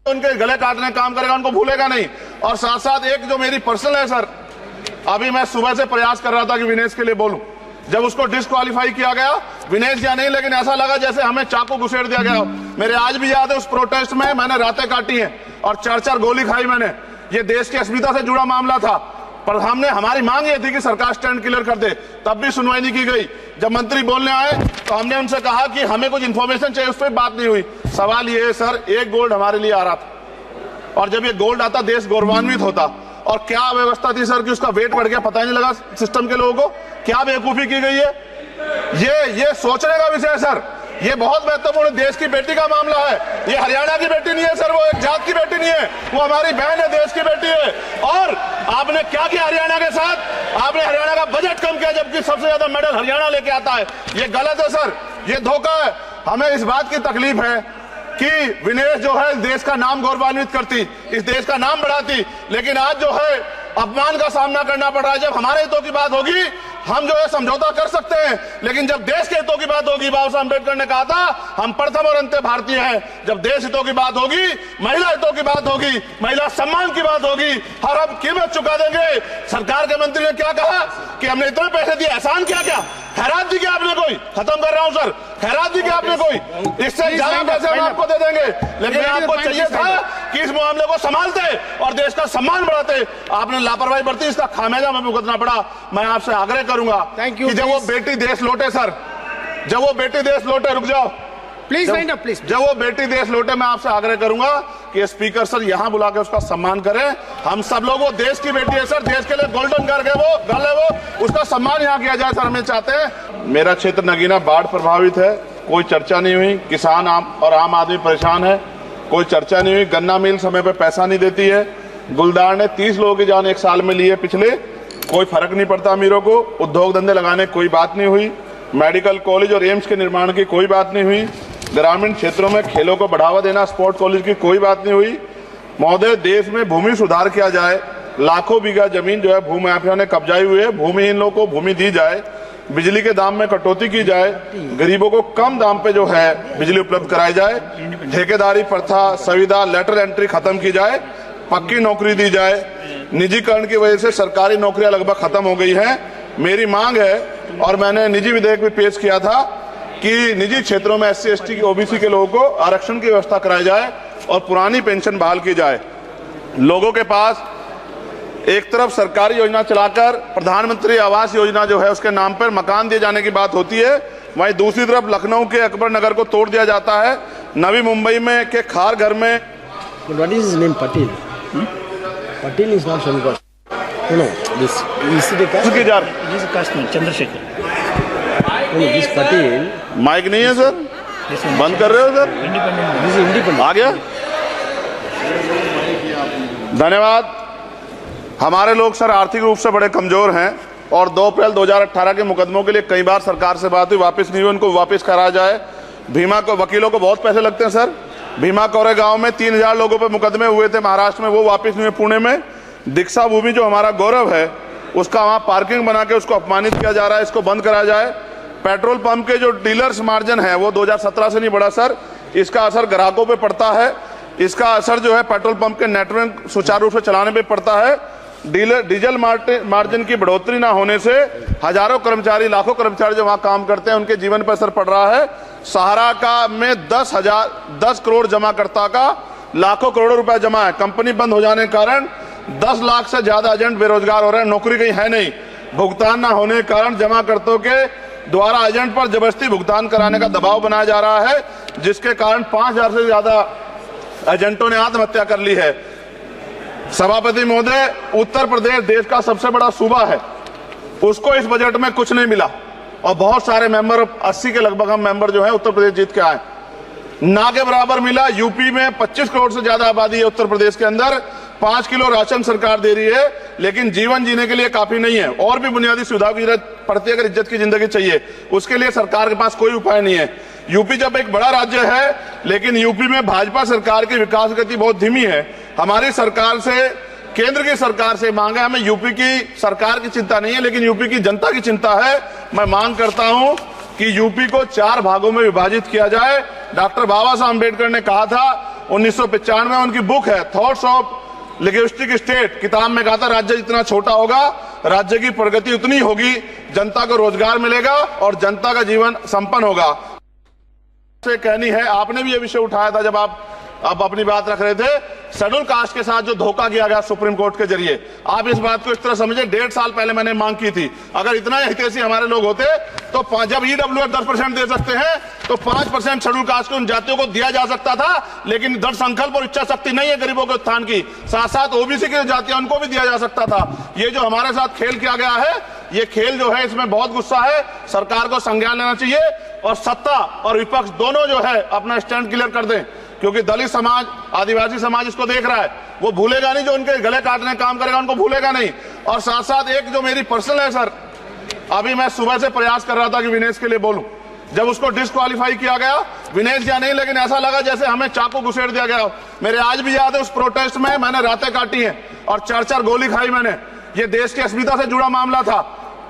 उनके गले काटने का काम करेगा, उनको भूलेगा नहीं। और साथ साथ एक जो मेरी पर्सनल है सर, अभी मैं सुबह से प्रयास कर रहा था कि विनेश के लिए बोलूं, जब उसको डिस्क्वालीफाई किया गया, विनेश या नहीं, लेकिन ऐसा लगा जैसे हमें चाकू घुसेड़ दिया गया। मेरे आज भी याद है उस प्रोटेस्ट में मैंने रातें काटी हैं और 4-4 गोली खाई मैंने। ये देश की अस्मिता से जुड़ा मामला था, पर हमारी मांग ये थी कि सरकार स्टैंड क्लियर कर दे, तब भी सुनवाई नहीं की गई। जब मंत्री बोलने आए तो हमने उनसे कहा कि हमें कुछ इंफॉर्मेशन चाहिए, उस पर बात नहीं हुई। सवाल ये है सर, एक गोल्ड हमारे लिए आ रहा था और जब ये गोल्ड आता देश गौरवान्वित होता। और क्या व्यवस्था थी सर कि उसका वेट बढ़ गया, पता ही नहीं लगा सिस्टम के लोगों को। क्या बेवकूफी की गई है, ये सोचने का विषय है सर। ये बहुत महत्वपूर्ण देश की बेटी का मामला है। ये हरियाणा की बेटी नहीं है सर, वो एक जात की बेटी नहीं है, वो हमारी बहन है, देश की बेटी है। और आपने क्या किया हरियाणा के साथ? आपने हरियाणा का बजट कम किया, जबकि सबसे ज्यादा मेडल हरियाणा लेके आता है। ये गलत है सर, ये धोखा है। हमें इस बात की तकलीफ है कि विनेश जो है देश का नाम गौरवान्वित करती, इस देश का नाम बढ़ाती, लेकिन आज जो है अपमान का सामना करना पड़ रहा है। जब हमारे हितों की बात होगी हम जो है समझौता कर सकते हैं, लेकिन जब देश के हितों की बात होगी, बाबा साहब अम्बेडकर ने कहा था हम प्रथम और अंत्य भारतीय हैं। जब देश हितों की बात होगी, महिला हितों की बात होगी, महिला सम्मान की बात होगी, हर हम कीमत चुका देंगे। सरकार के मंत्री ने क्या कहा कि हमने इतने पैसे दिए, एहसान किया क्या? खैरात दी क्या आपने कोई? खत्म कर रहा हूं सर, खैरात दी क्या आपने कोई? इससे ज्यादा पैसे हम आपको दे देंगे, लेकिन आपको चाहिए था कि इस मामले को संभालते और देश का सम्मान बढ़ाते। आपने लापरवाही बरती, इसका खामियाजा हमें भुगतना पड़ा। मैं आपसे आग्रह करूंगा कि जब वो बेटी देश लौटे सर, जब वो बेटी देश लौटे, रुक जाओ प्लीज, प्लीज, जब वो बेटी देश लौटे, मैं आपसे आग्रह करूंगा कि स्पीकर सर यहां बुला के उसका सम्मान करें। हम सब लोग, वो देश की बेटी है सर, देश के लिए गोल्डन गर्ल है वो, उसका सम्मान यहां किया जाए सर, हमें चाहते हैं। मेरा क्षेत्र नगीना बाढ़ प्रभावित है, कोई चर्चा नहीं हुई। किसान और आम आदमी परेशान है, कोई चर्चा नहीं हुई। गन्ना मिल समय पे पैसा नहीं देती है। गुलदार ने 30 लोगों की जान एक साल में ली है पिछले, कोई फर्क नहीं पड़ता अमीरों को। उद्योग धंधे लगाने कोई बात नहीं हुई। मेडिकल कॉलेज और एम्स के निर्माण की कोई बात नहीं हुई। ग्रामीण क्षेत्रों में खेलों को बढ़ावा देना, स्पोर्ट कॉलेज की कोई बात नहीं हुई। महोदय, देश में भूमि सुधार किया जाए, लाखों बीघा जमीन जो है भूमाफिया ने कब्जाई हुई है, भूमिहीन लोगों को भूमि दी जाए, बिजली के दाम में कटौती की जाए, गरीबों को कम दाम पे जो है बिजली उपलब्ध कराई जाए, ठेकेदारी प्रथा, संविदा, लेटर एंट्री खत्म की जाए, पक्की नौकरी दी जाए। निजीकरण की वजह से सरकारी नौकरियां लगभग खत्म हो गई हैं। मेरी मांग है, और मैंने निजी विधेयक भी पेश किया था, कि निजी क्षेत्रों में SC, ST, OBC के लोगों को आरक्षण की व्यवस्था कराई जाए और पुरानी पेंशन बहाल की जाए। लोगों के पास एक तरफ सरकारी योजना चलाकर प्रधानमंत्री आवास योजना जो है उसके नाम पर मकान दिए जाने की बात होती है, वहीं दूसरी तरफ लखनऊ के अकबर नगर को तोड़ दिया जाता है। नवी मुंबई में के खार घर में Patil is not Shankar. No, this is the caste. Chandrasekhar. No, this Patil. Mic नहीं है सर, बंद कर रहे हो सर? This is independent. आ गया, धन्यवाद। हमारे लोग सर आर्थिक रूप से बड़े कमजोर हैं और 2 अप्रैल 2018 के मुकदमों के लिए कई बार सरकार से बात हुई, वापस नहीं हुई, उनको वापस कराया जाए। भीमा को वकीलों को बहुत पैसे लगते हैं सर। भीमा कोरे गांव में 3000 लोगों पर मुकदमे हुए थे महाराष्ट्र में, वो वापस नहीं हुए। पुणे में दीक्षा भूमि जो हमारा गौरव है, उसका वहां पार्किंग बना के उसको अपमानित किया जा रहा है, इसको बंद कराया जाए। पेट्रोल पंप के जो डीलर्स मार्जिन है वो 2017 से नहीं बढ़ा सर, इसका असर ग्राहकों पे पड़ता है, इसका असर जो है पेट्रोल पंप के नेटवर्क सुचारू रूप से चलाने पे पड़ता है। डीजल मार्जिन की बढ़ोतरी ना होने से हजारों कर्मचारी, लाखों कर्मचारी जो वहां काम करते हैं, उनके जीवन पर असर पड़ रहा है। सहारा का में 10 करोड़ जमाकर्ता का लाखों करोड़ों रुपए जमा है। कंपनी बंद हो जाने के कारण 10 लाख से ज्यादा एजेंट बेरोजगार हो रहे हैं, नौकरी कहीं है नहीं। भुगतान ना होने के कारण जमाकर्ताओं के द्वारा एजेंट पर जबरदस्ती भुगतान कराने का दबाव बनाया जा रहा है, जिसके कारण 5000 से ज्यादा एजेंटों ने आत्महत्या कर ली है। सभापति महोदय, उत्तर प्रदेश देश का सबसे बड़ा सूबा है, उसको इस बजट में कुछ नहीं मिला और बहुत सारे मेंबर, 80 के लगभग हम मेंबर जो है उत्तर प्रदेश जीत के आए, ना के बराबर मिला। यूपी में 25 करोड़ से ज्यादा आबादी है उत्तर प्रदेश के अंदर, 5 किलो राशन सरकार दे रही है, लेकिन जीवन जीने के लिए काफी नहीं है। और भी बुनियादी सुविधाओं की जरूरत पड़ती है, अगर इज्जत की जिंदगी चाहिए, उसके लिए सरकार के पास कोई उपाय नहीं है। यूपी जब एक बड़ा राज्य है, लेकिन यूपी में भाजपा सरकार की विकास गति बहुत धीमी है। हमारी सरकार से, केंद्र की सरकार से मांग है, हमें यूपी की सरकार की चिंता नहीं है, लेकिन यूपी की जनता की चिंता है। मैं मांग करता हूं कि यूपी को 4 भागों में विभाजित किया जाए। डॉक्टर बाबा साहब अम्बेडकर ने कहा था 1995 में उनकी बुक है थॉट्स ऑफ लिंग्विस्टिक स्टेट, किताब में कहा था राज्य जितना छोटा होगा राज्य की प्रगति उतनी होगी, जनता को रोजगार मिलेगा और जनता का जीवन संपन्न होगा। से कहनी है, आपने भी ये विषय उठाया था जब आप अपनी बात रख रहे थे, शेड्यूल कास्ट के साथ जो धोखा किया गया सुप्रीम कोर्ट के जरिए, आप इस बात को इस तरह समझे 1.5 साल पहले मैंने मांग की थी, अगर इतना हितैषी हमारे लोग होते तो जब ईडब्ल्यूएस 10% दे सकते हैं तो 5% शेड्यूल कास्ट के उन जातियों को दिया जा सकता था, लेकिन दृढ़ संकल्प और इच्छा शक्ति नहीं है गरीबों के उत्थान की, साथ साथ ओबीसी की जातियां उनको भी दिया जा सकता था। ये जो हमारे साथ खेल किया गया है, ये खेल जो है इसमें बहुत गुस्सा है, सरकार को संज्ञान लेना चाहिए और सत्ता और विपक्ष दोनों जो है अपना स्टैंड क्लियर कर दें, क्योंकि दलित समाज, आदिवासी समाज इसको देख रहा है, वो भूलेगा नहीं, जो उनके गले काटने का काम करेगा उनको भूलेगा नहीं। और साथ साथ एक जो मेरी पर्सनल है सर, अभी मैं सुबह से प्रयास कर रहा था कि विनेश के लिए बोलूं, जब उसको डिस्क्वालीफाई किया गया, विनेश या नहीं, लेकिन ऐसा लगा जैसे हमें चाकू घुसेड़ दिया गया। मेरे आज भी याद है उस प्रोटेस्ट में मैंने रातें काटी हैं और 4-4 गोली खाई मैंने। ये देश की अस्मिता से जुड़ा मामला था,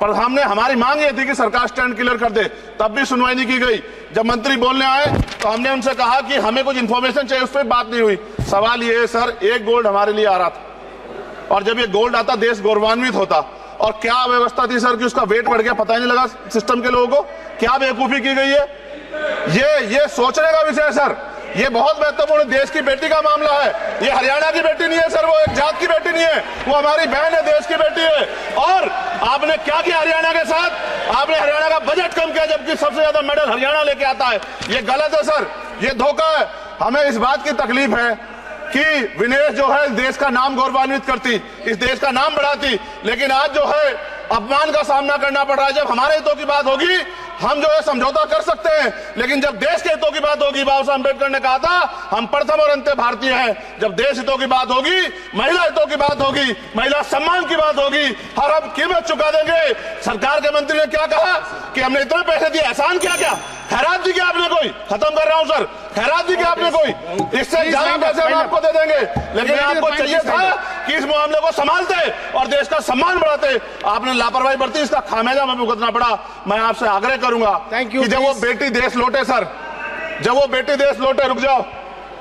पर हमारी मांग ये थी कि सरकार स्टैंड क्लियर कर दे, तब भी सुनवाई नहीं की गई। जब मंत्री बोलने आए तो हमने उनसे कहा कि हमें कुछ इंफॉर्मेशन चाहिए, उस पर बात नहीं हुई। सवाल ये है सर, एक गोल्ड हमारे लिए आ रहा था और जब ये गोल्ड आता देश गौरवान्वित होता, और क्या व्यवस्था थी सर कि उसका वेट बढ़ गया, पता ही नहीं लगा सिस्टम के लोगों को, क्या बेवकूफी की गई है। ये सोचने का विषय है सर, ये बहुत महत्वपूर्ण, देश की बेटी का मामला है। ये हरियाणा की बेटी नहीं है सर, वो एक जात की बेटी नहीं है, वो हमारी बहन है, देश की बेटी है। और आपने क्या किया हरियाणा के साथ, आपने हरियाणा का बजट कम किया, जबकि सबसे ज्यादा मेडल हरियाणा लेके आता है। ये गलत है सर, ये धोखा है। हमें इस बात की तकलीफ है कि विनेश जो है देश का नाम गौरवान्वित करती, इस देश का नाम बढ़ाती, लेकिन आज जो है अपमान का सामना करना पड़ रहा है। जब हमारे हितों की बात होगी हम जो है समझौता कर सकते हैं, लेकिन जब देश के हितों की बात होगी, बाबा साहब अम्बेडकर ने कहा था हम प्रथम और अंत्य भारतीय हैं। जब देश हितों की बात होगी, महिला हितों की बात होगी, महिला सम्मान की बात होगी, और हम कीमत चुका देंगे। सरकार के मंत्री ने क्या कहा कि हमने इतने पैसे दिए, एहसान किया क्या, खैरात दी क्या आपने कोई, खत्म कर रहा हूं सर, खैरात दी क्या आपने कोई, इससे ज्यादा पैसे हम आपको दे देंगे। लेकिन आपको चाहिए था कि इस मामले को संभालते और देश का सम्मान बढ़ाते, आपने लापरवाही बरती, इसका खामियाजा हमें भुगतना पड़ा। मैं आपसे आग्रह करूंगा कि जब वो बेटी देश लौटे सर, जब वो बेटी देश लौटे, रुक जाओ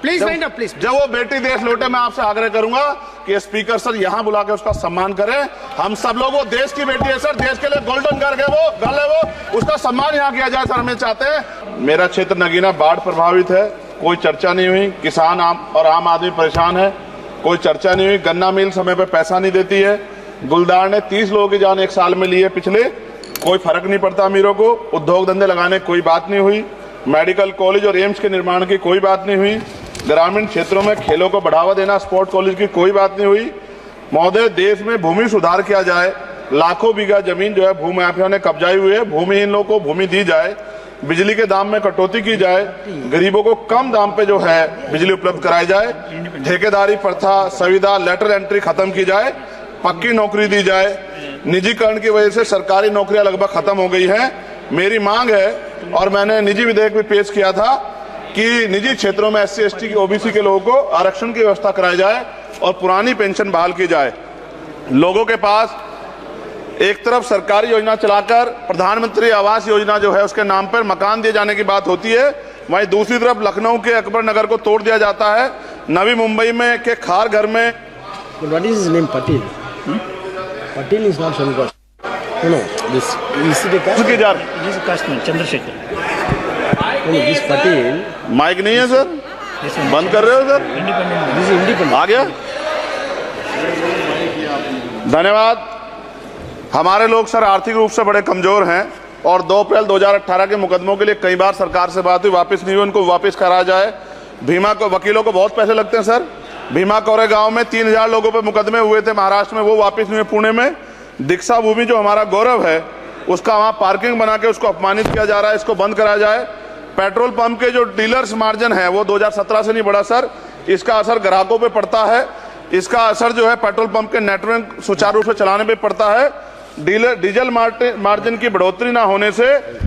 प्लीज वाइंड अप प्लीज, जब वो बेटी देश लौटे, मैं आपसे आग्रह करूंगा कि स्पीकर सर यहां बुला के उसका सम्मान करें। हम सब लोग, वो देश की बेटी है सर, देश के लिए गोल्डन गर्ल है वो, उसका सम्मान यहां किया जाए सर, हमें चाहते हैं। मेरा क्षेत्र नगीना बाढ़ प्रभावित है, कोई चर्चा नहीं हुई, किसान और आम आदमी परेशान है, कोई चर्चा नहीं हुई। गन्ना मिल समय पे पैसा नहीं देती है, गुलदार ने 30 लोगों की जान 1 साल में ली है पिछले, कोई फर्क नहीं पड़ता अमीरों को। उद्योग धंधे लगाने की कोई बात नहीं हुई, मेडिकल कॉलेज और एम्स के निर्माण की कोई बात नहीं हुई, ग्रामीण क्षेत्रों में खेलों को बढ़ावा देना, स्पोर्ट कॉलेज की कोई बात नहीं हुई। महोदय, देश में भूमि सुधार किया जाए, लाखों बीघा जमीन जो है भूमाफिया ने कब्जाई हुई है, भूमिहीन लोगों को भूमि दी जाए, बिजली के दाम में कटौती की जाए, गरीबों को कम दाम पे जो है बिजली उपलब्ध कराई जाए, ठेकेदारी प्रथा, संविदा, लेटर एंट्री खत्म की जाए, पक्की नौकरी दी जाए। निजीकरण की वजह से सरकारी नौकरियां लगभग खत्म हो गई हैं। मेरी मांग है, और मैंने निजी विधेयक भी पेश किया था, कि निजी क्षेत्रों में SC ST की OBC के लोगों को आरक्षण की व्यवस्था कराई जाए और पुरानी पेंशन बहाल की जाए। लोगों के पास एक तरफ सरकारी योजना चलाकर प्रधानमंत्री आवास योजना जो है उसके नाम पर मकान दिए जाने की बात होती है, वहीं दूसरी तरफ लखनऊ के अकबर नगर को तोड़ दिया जाता है, नवी मुंबई में के खार घर में। What is his name? Patil. Patil is not Shankar. No, this is the caste. उसकी जान He's a casteman, Chandrasekhar. No, this Patil. Mic नहीं है सर, Yes, sir. बंद कर रहे हो sir, Independent. This is independent. आ गया। धन्यवाद। हमारे लोग सर आर्थिक रूप से बड़े कमजोर हैं और 2 अप्रैल 2018 के मुकदमों के लिए कई बार सरकार से बात हुई, वापस नहीं हुई, उनको वापस करा जाए। भीमा को वकीलों को बहुत पैसे लगते हैं सर, भीमा कोरे गांव में 3000 लोगों पे मुकदमे हुए थे महाराष्ट्र में, वो वापस नहीं हुए। पुणे में दीक्षा भूमि जो हमारा गौरव है, उसका वहां पार्किंग बना के उसको अपमानित किया जा रहा है, इसको बंद कराया जाए। पेट्रोल पंप के जो डीलर्स मार्जिन है वो 2017 से नहीं बढ़ा सर, इसका असर ग्राहकों पे पड़ता है, इसका असर जो है पेट्रोल पंप के नेटवर्क सुचारू रूप से चलाने पे पड़ता है। डीजल मार्जिन की बढ़ोतरी ना होने से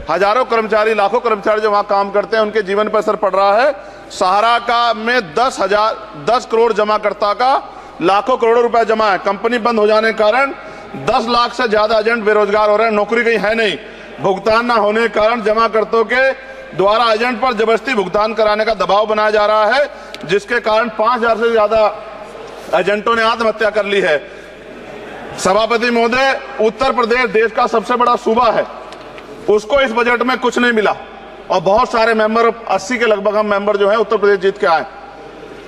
हजारों कर्मचारी, लाखों कर्मचारी जो वहां काम करते हैं उनके जीवन पर असर पड़ रहा है। सहारा का में 10 करोड़ जमाकर्ता का लाखों करोड़ों रुपए जमा है, कंपनी बंद हो जाने के कारण 10 लाख से ज्यादा एजेंट बेरोजगार हो रहे हैं, नौकरी कहीं है नहीं। भुगतान ना होने के कारण जमाकर्ताओं के द्वारा एजेंट पर जबरदस्ती भुगतान कराने का दबाव बनाया जा रहा है। जिसके कारण 5000 से ज्यादा एजेंटों ने आत्महत्या कर ली है। सभापति महोदय, उत्तर प्रदेश देश का सबसे बड़ा सूबा है, उसको इस बजट में कुछ नहीं मिला और बहुत सारे मेंबर, 80 के लगभग हम मेंबर जो है उत्तर प्रदेश जीत के आए,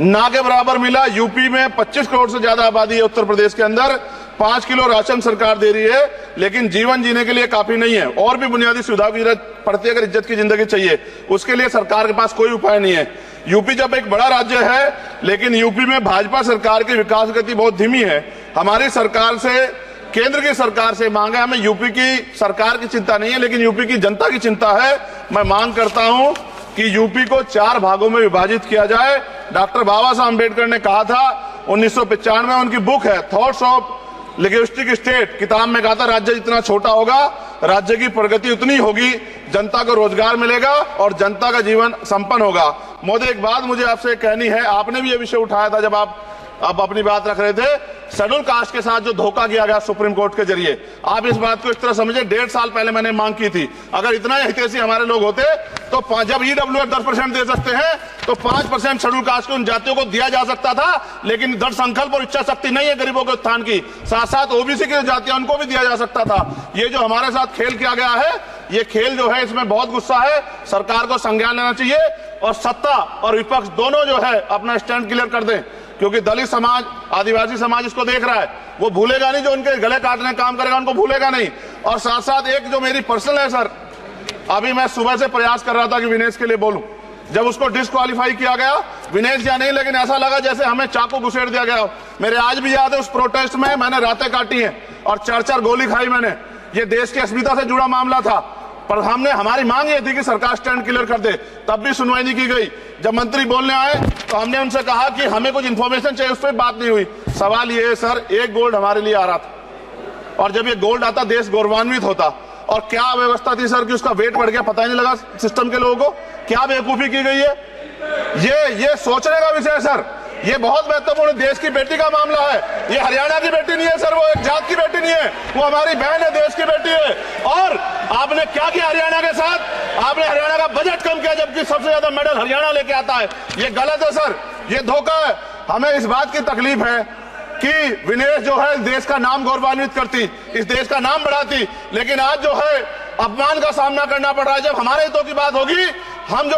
ना के बराबर मिला। यूपी में 25 करोड़ से ज्यादा आबादी है उत्तर प्रदेश के अंदर, 5 किलो राशन सरकार दे रही है, लेकिन जीवन जीने के लिए काफी नहीं है। और भी बुनियादी सुविधाओं की जरूरत पड़ती है अगर इज्जत की जिंदगी चाहिए, उसके लिए सरकार के पास कोई उपाय नहीं है। यूपी जब एक बड़ा राज्य है, लेकिन यूपी में भाजपा सरकार की विकास गति बहुत धीमी है। हमारी सरकार से, केंद्र की सरकार से मांग है, हमें यूपी की सरकार की चिंता नहीं है, लेकिन यूपी की जनता की चिंता है। मैं मांग करता हूं कि यूपी को 4 भागों में विभाजित किया जाए। डॉक्टर बाबा साहब अम्बेडकर ने कहा था 1995 में, उनकी बुक है थॉट्स ऑफ लिंग्विस्टिक स्टेट, किताब में कहा था राज्य जितना छोटा होगा, राज्य की प्रगति उतनी होगी, जनता को रोजगार मिलेगा और जनता का जीवन संपन्न होगा। मोदी, एक बात मुझे आपसे कहनी है, आपने भी ये विषय उठाया था जब आप अपनी बात रख रहे थे, शेड्यूल कास्ट के साथ जो धोखा किया गया सुप्रीम कोर्ट के जरिए, आप इस बात को इस तरह समझे, 1.5 साल पहले मैंने मांग की थी, अगर इतना हितैषी हमारे लोग होते तो जब ईडब्ल्यूएफ 10% दे सकते हैं तो 5% शेड्यूल कास्ट के उन जातियों को दिया जा सकता था, लेकिन दृढ़ संकल्प और इच्छा शक्ति नहीं है गरीबों के उत्थान की। साथ साथ ओबीसी की जातियां, उनको भी दिया जा सकता था। ये जो हमारे साथ खेल किया गया है, ये खेल जो है, इसमें बहुत गुस्सा है, सरकार को संज्ञान लेना चाहिए और सत्ता और विपक्ष दोनों जो है अपना स्टैंड क्लियर कर दें, क्योंकि दलित समाज, आदिवासी समाज इसको देख रहा है, वो भूलेगा नहीं, जो उनके गले काटने का काम करेगा उनको भूलेगा नहीं। और साथ साथ एक जो मेरी पर्सनल है सर, अभी मैं सुबह से प्रयास कर रहा था कि विनेश के लिए बोलूं, जब उसको डिस्क्वालीफाई किया गया, विनेश या नहीं, लेकिन ऐसा लगा जैसे हमें चाकू घुसेड़ दिया गया। मेरे आज भी याद है उस प्रोटेस्ट में मैंने रातें काटी हैं और 4-4 गोली खाई मैंने। ये देश की अस्मिता से जुड़ा मामला था, पर हमारी मांग ये थी कि सरकार स्टैंड क्लियर कर दे, तब भी सुनवाई नहीं की गई। जब मंत्री बोलने आए तो हमने उनसे कहा कि हमें कुछ इंफॉर्मेशन चाहिए, उस पर बात नहीं हुई। सवाल ये है सर, 1 गोल्ड हमारे लिए आ रहा था और जब ये गोल्ड आता देश गौरवान्वित होता। और क्या व्यवस्था थी सर कि उसका वेट बढ़ गया, पता ही नहीं लगा सिस्टम के लोगों को, क्या बेवकूफी की गई है। ये सोचने का विषय है सर, ये बहुत महत्वपूर्ण, देश की बेटी का मामला है। ये हरियाणा की बेटी नहीं है सर, वो एक जात की बेटी नहीं है, वो हमारी बहन है, देश की बेटी है। और आपने क्या किया हरियाणा के साथ, आपने हरियाणा का बजट कम किया, जबकि सबसे ज्यादा मेडल हरियाणा लेके आता है। ये गलत है सर, ये धोखा है। हमें इस बात की तकलीफ है कि विनेश जो है देश का नाम गौरवान्वित करती, इस देश का नाम बढ़ाती, लेकिन आज जो है अपमान का सामना करना पड़ रहा है। जब हमारे हितों की बात होगी, हम जो